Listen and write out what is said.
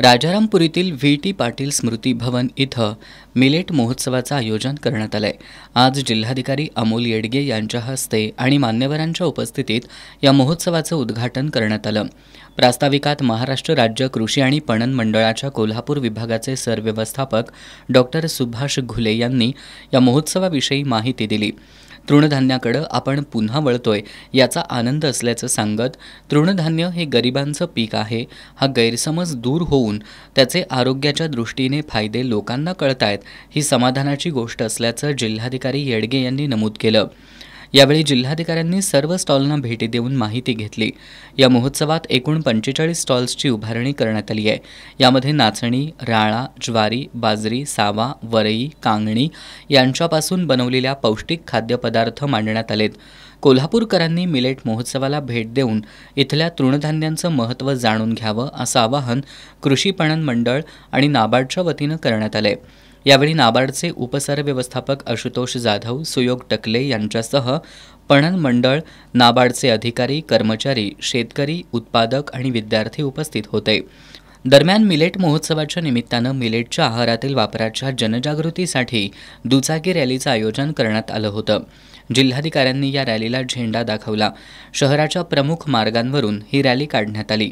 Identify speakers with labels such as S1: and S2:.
S1: राजारामपुरीतील व्ही.टी. पाटील स्मृती भवन इथं मिलेट महोत्सवाचं आयोजन करण्यात आलंय। आज जिल्हाधिकारी अमोल येडगे यांच्या हस्ते आणि मान्यवरांच्या उपस्थितीत या महोत्सवाचं उद्घाटन करण्यात आलं। प्रास्ताविकात महाराष्ट्र राज्य कृषी आणि पणन मंडळाच्या कोल्हापूर विभागाचे सरव्यवस्थापक डॉक्टर सुभाष घुले यांनी या महोत्सवाविषयी माहिती दिली। तृणधान्याकडे आपण पुन्हा वळतोय याचा आनंद असल्याचं सांगत, तृणधान्य हे गरिबांचं पीक आहे हा गैरसमज दूर होऊन त्याचे आरोग्याच्या दृष्टीने फायदे लोकांना कळतायत ही समाधानाची गोष्ट असल्याचं जिल्हाधिकारी येडगे यांनी नमूद केलं। यावेळी जिल्हाधिकाऱ्यांनी सर्व स्टॉलना भेटी देऊन माहिती घेतली। या महोत्सवात एकूण 45 स्टॉल्सची उभारणी करण्यात आली आहे। यामध्ये नाचणी, राळा, ज्वारी, बाजरी, सावा, वरई, कांगणी यांच्यापासून बनवलेल्या पौष्टिक खाद्यपदार्थ मांडण्यात आलेत। कोल्हापूरकरांनी मिलेट महोत्सवाला भेट देऊन इथल्या तृणधान्यांचं महत्त्व जाणून घ्यावं असं आवाहन कृषी पणन मंडळ आणि नाबार्डच्या वतीनं करण्यात आलंय। यावेळी नाबार्डचे उपसरव्यवस्थापक आशुतोष जाधव, सुयोग टकले यांच्यासह पणन मंडळ, नाबार्डचे अधिकारी, कर्मचारी, शेतकरी, उत्पादक आणि विद्यार्थी उपस्थित होते। दरम्यान मिलेट महोत्सवाच्या निमित्तानं मिलेटच्या आहारातील वापराच्या जनजागृतीसाठी दुचाकी रॅलीचं आयोजन करण्यात आलं होतं। जिल्हाधिकाऱ्यांनी या रॅलीला झेंडा दाखवला। शहराच्या प्रमुख मार्गांवरून ही रॅली काढण्यात आली।